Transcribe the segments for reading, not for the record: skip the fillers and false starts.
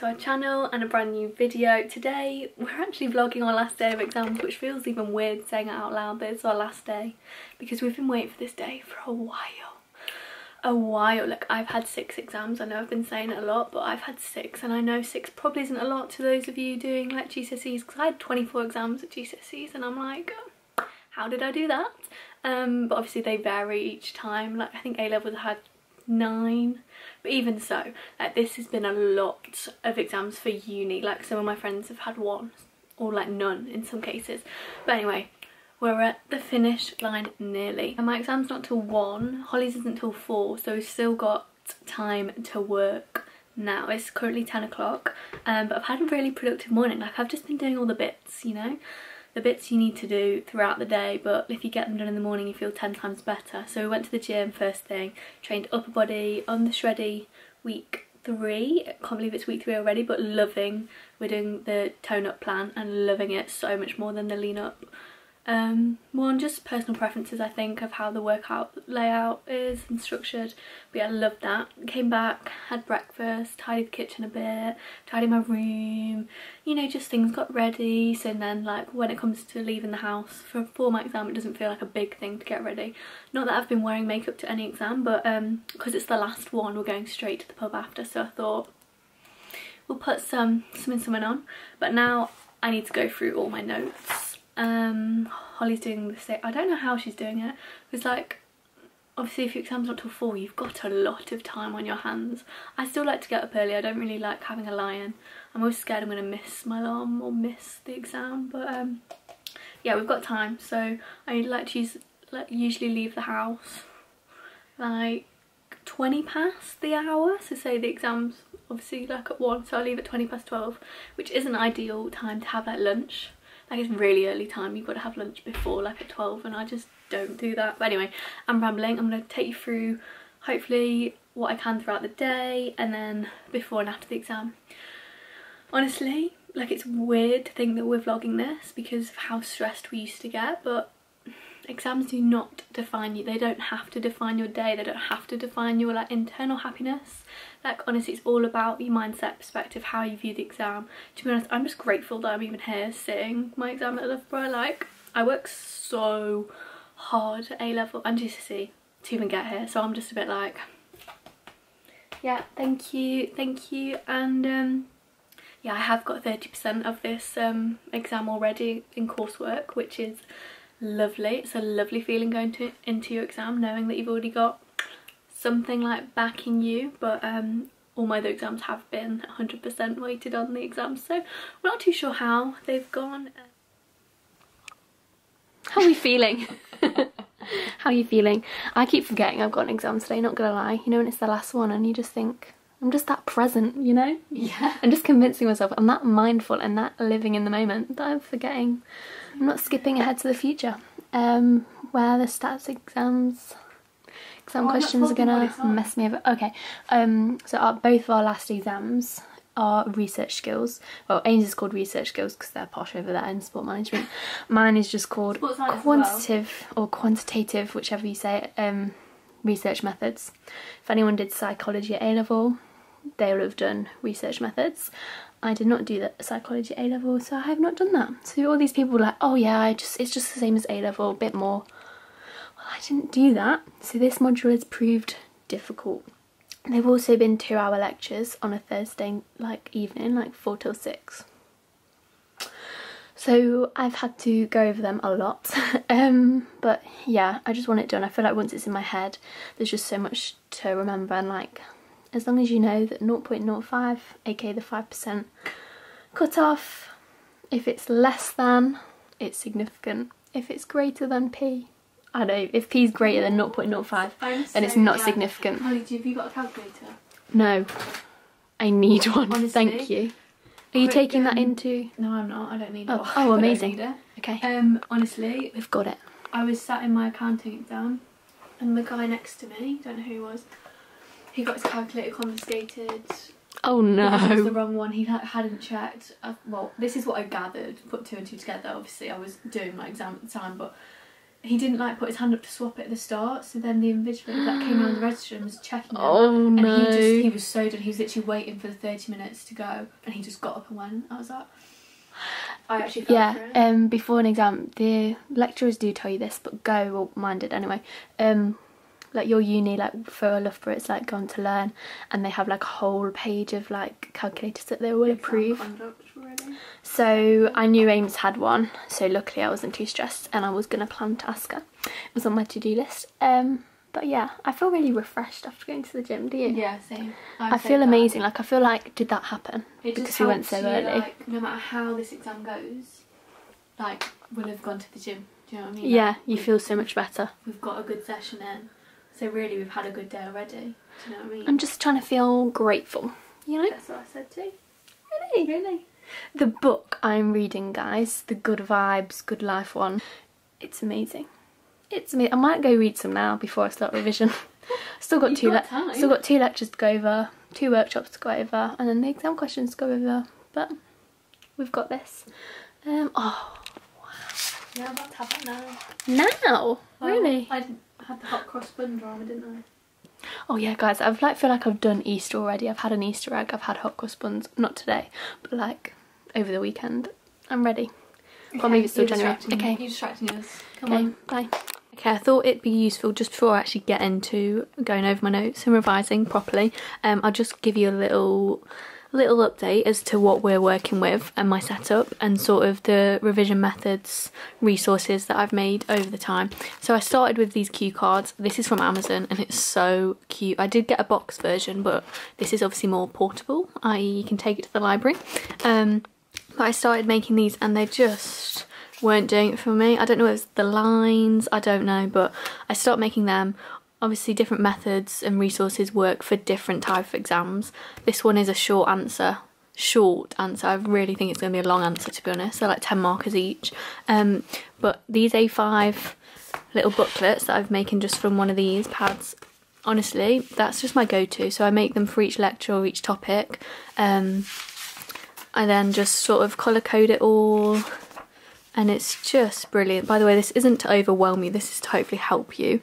to our channel and a brand new video. Today we're actually vlogging our last day of exams, which feels even weird saying it out loud, but it's our last day because we've been waiting for this day for a while. Like, I've had 6 exams. I know I've been saying it a lot, but I've had 6, and I know 6 probably isn't a lot to those of you doing like GCSEs, because I had 24 exams at GCSEs and I'm like, how did I do that? But obviously they vary each time. Like, I think A-levels had 9, but even so, like, this has been a lot of exams for uni. Like, some of my friends have had 1 or like none in some cases. But anyway, we're at the finish line nearly, and my exam's not till 1, Holly's isn't till 4, so we've still got time to work now. It's currently 10 o'clock, but I've had a really productive morning. Like, I've just been doing all the bits, you know, the bits you need to do throughout the day, but if you get them done in the morning you feel 10 times better. So we went to the gym first thing, trained upper body on the Shreddy week 3. I can't believe it's week 3 already, but loving, we're doing the tone up plan and loving it so much more than the lean up. More on just personal preferences, I think, of how the workout layout is and structured. But yeah, I loved that. Came back, had breakfast, tidied the kitchen a bit, tidied my room, you know, just things got ready. So then, like, when it comes to leaving the house for my exam, it doesn't feel like a big thing to get ready. Not that I've been wearing makeup to any exam, but because it's the last one, we're going straight to the pub after, so I thought we'll put something on. But now I need to go through all my notes. Holly's doing the same. I don't know how she's doing it, because, like, obviously if your exam's not till 4, you've got a lot of time on your hands. I still like to get up early. I don't really like having a lie-in. I'm always scared I'm going to miss my alarm or miss the exam, but yeah, we've got time. So I like to usually leave the house like 20 past the hour. So say the exam's obviously like at 1, so I leave at 20 past 12, which is an ideal time to have like lunch. Like, it's really early time, you've got to have lunch before, like at 12, and I just don't do that. But anyway, I'm rambling. I'm going to take you through hopefully what I can throughout the day, and then before and after the exam. Honestly, like, it's weird to think that we're vlogging this because of how stressed we used to get, but exams do not define you. They don't have to define your day. They don't have to define your, like, internal happiness. Like, honestly, it's all about your mindset, perspective, how you view the exam. To be honest, I'm just grateful that I'm even here sitting my exam at Loughborough. Like, I work so hard at A-level and GCSE to even get here, so I'm just a bit like, yeah, thank you. And yeah, I have got 30% of this exam already in coursework, which is lovely. It's a lovely feeling going into your exam, knowing that you've already got something like backing you. But all my other exams have been 100% weighted on the exams, so we're not too sure how they've gone. How are we feeling? How are you feeling? I keep forgetting I've got an exam today, not gonna lie. You know, when it's the last one and you just think, I'm just that present, you know? Yeah. I'm just convincing myself I'm that mindful and that living in the moment that I'm forgetting. I'm not skipping ahead to the future. Where the stats exam questions are gonna mess me over. Okay, so both of our last exams are research skills. Well, AIMS is called research skills because they're posh over there in sport management. Mine is just called quantitative or quantitative, whichever you say it, research methods. If anyone did psychology at A-level, they would have done research methods. I did not do that psychology at A-level, so I have not done that. So all these people were like, oh yeah, it's just the same as A-level, a bit more. Well, I didn't do that, so this module has proved difficult. They've also been 2-hour lectures on a Thursday evening, like 4 till 6. So I've had to go over them a lot. But yeah, I just want it done. I feel like once it's in my head, there's just so much to remember, and like, as long as you know that 0.05, aka the 5% cut off, if it's less than, it's significant. If it's greater than P, I don't know, if P is greater than 0.05, then it's not significant. Holly, have you got a calculator? No, I need one. Honestly, thank you. Are you taking that into? No, I'm not. I don't need it. Oh, amazing. I don't need it. Okay. Honestly, we've got it. I was sat in my accounting exam, and the guy next to me, don't know who he was, he got his calculator confiscated. Oh no. That was the wrong one. He hadn't checked. Well, this is what I gathered, put 2 and 2 together. Obviously, I was doing my exam at the time, but he didn't like put his hand up to swap it at the start, so then the invigilator that came around the register and was checking him. Oh no. And he was so done. He was literally waiting for the 30 minutes to go, and he just got up and went. I was like, I actually felt for it. Before an exam, the lecturers do tell you this, but well, mine did anyway. Like your uni, like for Loughborough, it's like Gone to Learn, and they have like a whole page of like calculators that they will approve. So I knew Ames had one, so luckily I wasn't too stressed, and I was gonna plan to ask her. It was on my to-do list. But yeah, I feel really refreshed after going to the gym. Do you? Yeah, same. I feel amazing. Like I feel like, did that happen? Because we went so early. Like, no matter how this exam goes, like we'll have gone to the gym. Do you know what I mean? Yeah, like, you feel so much better. We've got a good session in. So really, we've had a good day already. Do you know what I mean? I'm just trying to feel grateful, you know? That's what I said too. Really? Really? The book I'm reading, guys, the Good Vibes, Good Life one, it's amazing. It's amazing. I might go read some now before I start revision. Still got two lectures to go over, 2 workshops to go over, and then the exam questions to go over. But we've got this. Oh, wow. Yeah, I'm about to have it now. Now? Really? I had the hot cross bun drama, didn't I? Oh yeah, guys, I feel like I've done Easter already. I've had an Easter egg, I've had hot cross buns, not today, but like over the weekend. I'm ready. Can't believe it's still January. Okay. You're distracting us. Come Okay, on. bye. Okay, I thought it'd be useful just before I actually get into going over my notes and revising properly. I'll just give you a little update as to what we're working with and my setup and sort of the revision methods, resources that I've made over the time. So I started with these cue cards. This is from Amazon and it's so cute. I did get a box version, but this is obviously more portable, i.e. you can take it to the library. But I started making these and they just weren't doing it for me. I don't know if it's the lines, I don't know, but I started making them. Obviously different methods and resources work for different type of exams. This one is a short answer. I really think it's going to be a long answer, to be honest. They're like 10 markers each. But these A5 little booklets that I've making just from one of these pads, honestly, that's just my go-to. So I make them for each lecture or each topic. I then just sort of colour code it all. And it's just brilliant. By the way, this isn't to overwhelm you, this is to hopefully help you.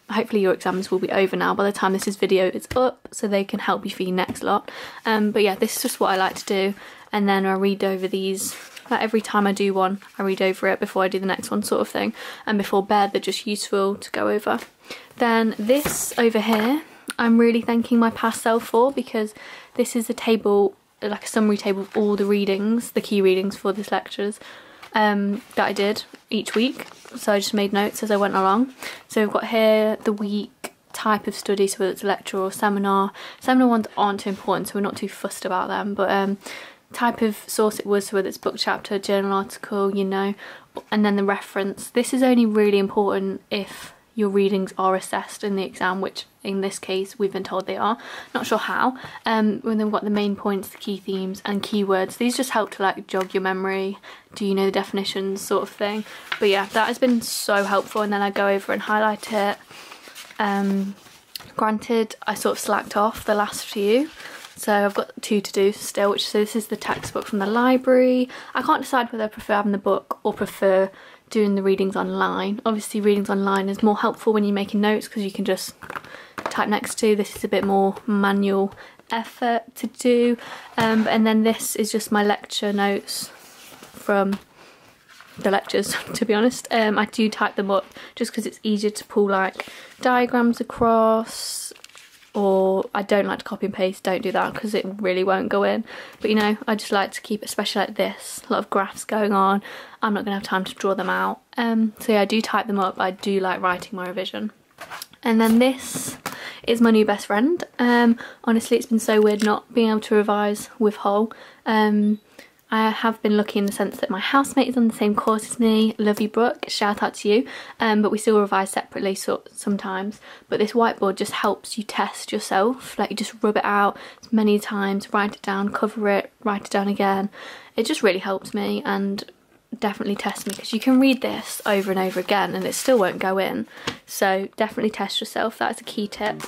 Hopefully your exams will be over now by the time this video is up, so they can help you for your next lot. But yeah, this is just what I like to do. And then I read over these, like every time I do one, I read over it before I do the next one, sort of thing. And before bed, they're just useful to go over. Then this over here, I'm really thanking my past self for, because this is a table, like a summary table of all the readings, the key readings for this lectures. That I did each week, so I just made notes as I went along. So we've got here the week, type of study, so whether it's a lecture or seminar. Seminar ones aren't too important, so we're not too fussed about them, but type of source it was, so whether it's book chapter, journal article, you know, and then the reference. This is only really important if your readings are assessed in the exam, which in this case we've been told they are. Not sure how. And then we've got the main points, the key themes and keywords. These just help to like jog your memory, do you know the definitions, sort of thing. But yeah, that has been so helpful, and then I go over and highlight it. Granted, I sort of slacked off the last few, so I've got 2 to do still, so this is the textbook from the library. I can't decide whether I prefer having the book or prefer doing the readings online. Obviously readings online is more helpful when you're making notes because you can just type next to. This is a bit more manual effort to do. And then this is just my lecture notes from the lectures, to be honest. I do type them up just because it's easier to pull like diagrams across, or I don't like to copy and paste, don't do that because it really won't go in. But you know, I just like to keep, especially like this, a lot of graphs going on. I'm not going to have time to draw them out. So yeah, I do type them up. I do like writing my revision. And then this is my new best friend. Honestly, it's been so weird not being able to revise with Hull. I have been lucky in the sense that my housemate is on the same course as me. Love you, Brooke, shout out to you. But we still revise separately sometimes. But this whiteboard just helps you test yourself. Like you just rub it out as many times, write it down, cover it, write it down again. It just really helps me and definitely test me, because you can read this over and over again and it still won't go in. So definitely test yourself, that's a key tip.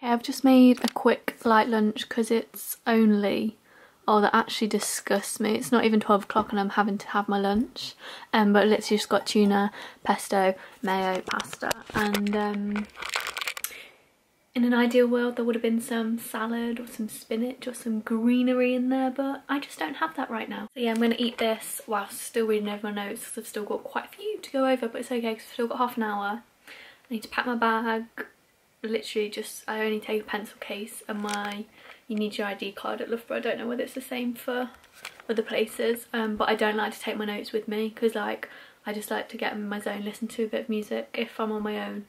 I've just made a quick light lunch because it's only, oh, that actually disgusts me. It's not even 12 o'clock and I'm having to have my lunch. But literally just got tuna, pesto, mayo, pasta, and in an ideal world there would have been some salad or some spinach or some greenery in there, but I just don't have that right now. So yeah, I'm going to eat this whilst still reading over my notes because I've still got quite a few to go over, but it's okay because I've still got half an hour. I need to pack my bag. Literally just, I only take a pencil case and you need your ID card at Loughborough. I don't know whether it's the same for other places, but I don't like to take my notes with me because like I just like to get in my zone, listen to a bit of music if I'm on my own,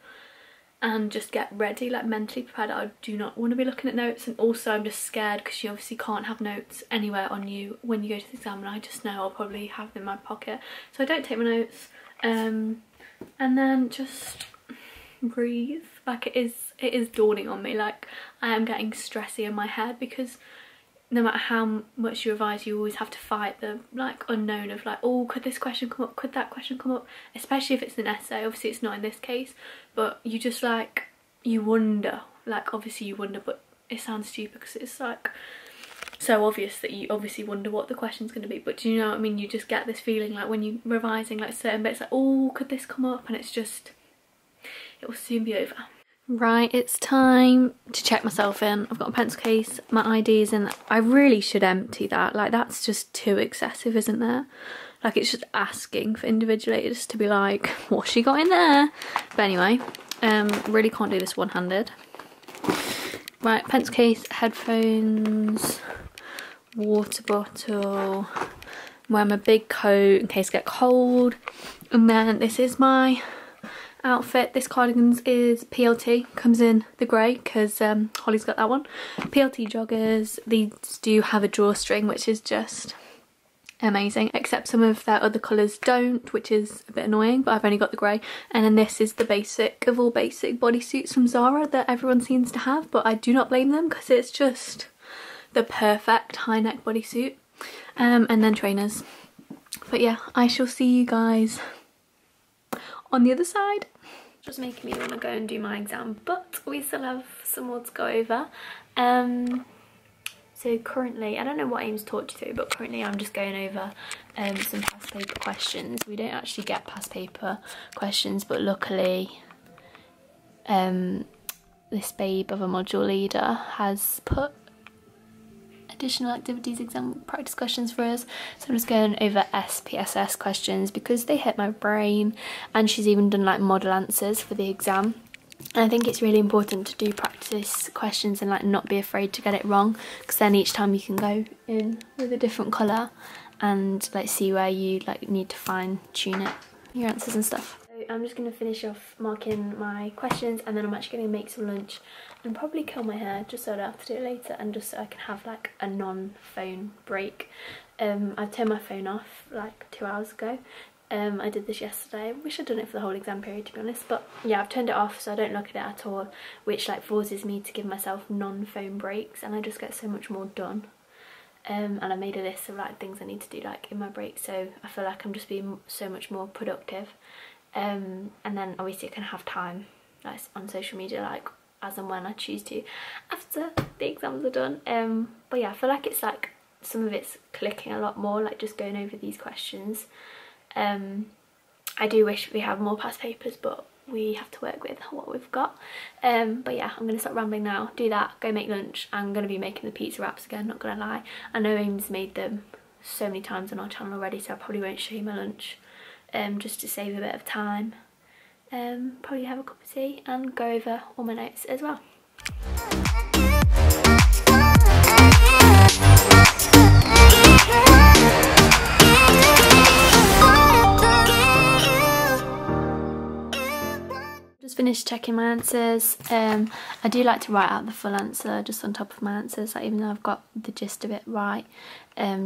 and just get ready, like mentally prepared. I do not want to be looking at notes, and also I'm just scared because you obviously can't have notes anywhere on you when you go to the exam, and I just know I'll probably have them in my pocket, so I don't take my notes. And then just breathe. Like it is dawning on me, like I am getting stressy in my head because no matter how much you revise, you always have to fight the like unknown of like, oh, could this question come up, could that question come up, especially if it's an essay. Obviously it's not in this case, but you just like, you wonder, like obviously you wonder, but it sounds stupid because it's like so obvious that you obviously wonder what the question's going to be, but do you know what I mean? You just get this feeling like when you're revising like certain bits, like, oh, could this come up, and it's just, it will soon be over. Right, it's time to check myself in. I've got a pencil case, my IDs, and I really should empty that. Like that's just too excessive, isn't there? Like it's just asking for invigilators to be like, what's she got in there? But anyway, really can't do this one-handed. Right, pencil case, headphones, water bottle, I'm wearing my big coat in case I get cold, and then this is my outfit. This cardigan is PLT, comes in the grey because Holly's got that one. PLT joggers, these do have a drawstring which is just amazing, except some of their other colours don't, which is a bit annoying, but I've only got the grey. And then this is the basic of all basic bodysuits from Zara that everyone seems to have, but I do not blame them because it's just the perfect high neck bodysuit. And then trainers. But yeah, I shall see you guys on the other side. Just making me want to go and do my exam, but we still have some more to go over. So currently, I don't know what Aim's taught you through, but currently I'm just going over some past paper questions. We don't actually get past paper questions, but luckily this babe of a module leader has put additional activities exam practice questions for us, so I'm just going over SPSS questions because they hit my brain, and she's even done like model answers for the exam. And I think it's really important to do practice questions and like not be afraid to get it wrong, because then each time you can go in with a different colour and like see where you like need to fine tune it, your answers and stuff. So I'm just going to finish off marking my questions, and then I'm actually going to make some lunch and probably curl my hair just so I don't have to do it later, and just so I can have like a non-phone break. I turned my phone off like 2 hours ago. I did this yesterday. I wish I'd done it for the whole exam period, to be honest, but yeah, I've turned it off so I don't look at it at all, which like forces me to give myself non-phone breaks, and I just get so much more done. And I made a list of like things I need to do like in my break, so I feel like I'm just being so much more productive. And then obviously I can have time like on social media like as and when I choose to after the exams are done. But yeah, I feel like it's like some of it's clicking a lot more, like just going over these questions. I do wish we have more past papers, but we have to work with what we've got. But yeah, I'm going to stop rambling now, do that, go make lunch. I'm going to be making the pizza wraps again, not going to lie. I know Aim's made them so many times on our channel already, so I probably won't show you my lunch, just to save a bit of time. Probably have a cup of tea and go over all my notes as well. Just finished checking my answers. I do like to write out the full answer just on top of my answers, like, even though I've got the gist of it right,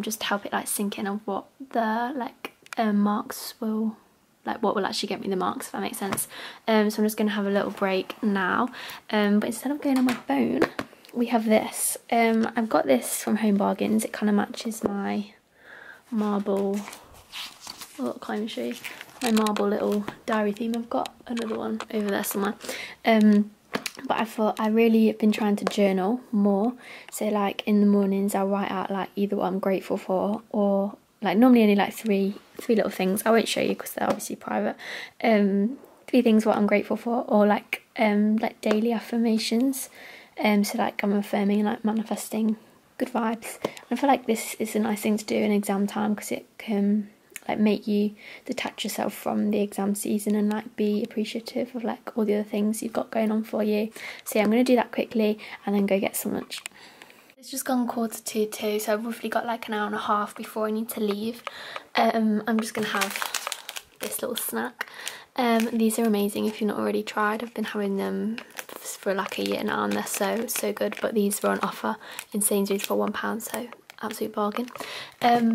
just to help it like sink in of what the like marks will, like what will actually get me the marks, if that makes sense. So I'm just going to have a little break now, but instead of going on my phone, we have this. I've got this from Home Bargains. It kind of matches my marble, oh, I can't even show you, my marble little diary theme. I've got another one over there somewhere. but I thought I really have been trying to journal more. So like in the mornings I'll write out like either what I'm grateful for, or like normally only like three little things. I won't show you because they're obviously private. 3 things what I'm grateful for, or like daily affirmations. So like I'm affirming, like manifesting good vibes. I feel like this is a nice thing to do in exam time because it can like make you detach yourself from the exam season and like be appreciative of like all the other things you've got going on for you. So yeah, I'm going to do that quickly and then go get some lunch. It's just gone 1:45, so I've roughly got like an hour and a half before I need to leave. I'm just going to have this little snack. These are amazing if you've not already tried. I've been having them for like a year now and they're so good, but these were on offer in Sainsbury's for £1, so absolute bargain.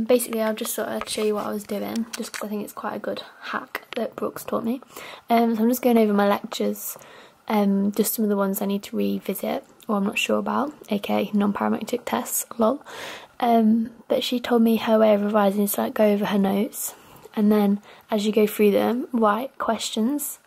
Basically I'll just sort of show you what I was doing, just because I think it's quite a good hack that Brooks taught me. So I'm just going over my lectures, just some of the ones I need to revisit or I'm not sure about, aka non-parametric tests, lol. But she told me her way of revising is to like go over her notes, and then as you go through them, write questions.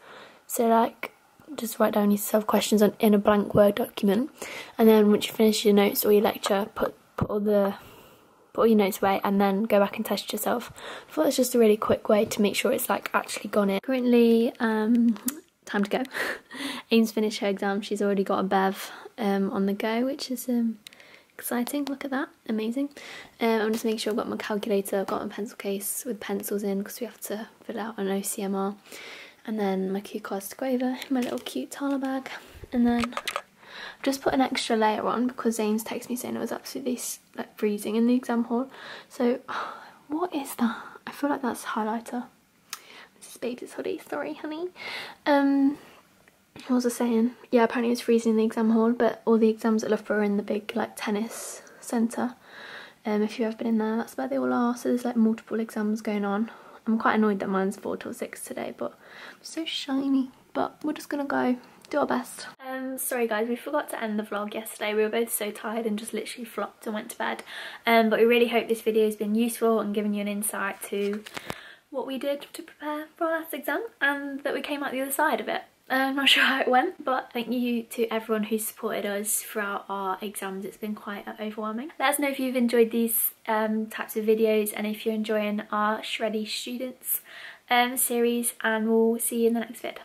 So like just write down yourself questions in a blank Word document, and then once you finish your notes or your lecture, put all your notes away and then go back and test yourself. I thought it's just a really quick way to make sure it's like actually gone in. Currently, time to go. Aim's finished her exam. She's already got a bev on the go, which is exciting. Look at that, amazing. I'm just making sure I've got my calculator, I've got my pencil case with pencils in because we have to fill out an OCMR, and then my cue cards to go over, my little cute Tala bag, and then I've just put an extra layer on because Zane's texted me saying it was absolutely like freezing in the exam hall. So what is that? I feel like that's highlighter. This is Baby's hoodie, sorry honey. What was I saying? Yeah, apparently it was freezing in the exam hall, but all the exams at Loughborough are in the big like tennis centre. If you've ever been in there, that's where they all are. So there's like multiple exams going on. I'm quite annoyed that mine's 4 till 6 today, but I'm so shiny. But we're just gonna go do our best. Sorry guys, we forgot to end the vlog yesterday. We were both so tired and just literally flopped and went to bed. But we really hope this video has been useful and given you an insight to what we did to prepare for our last exam, and that we came out the other side of it. I'm not sure how it went, but thank you to everyone who supported us throughout our exams. It's been quite overwhelming. Let us know if you've enjoyed these types of videos and if you're enjoying our Shreddy Students series, and we'll see you in the next vid.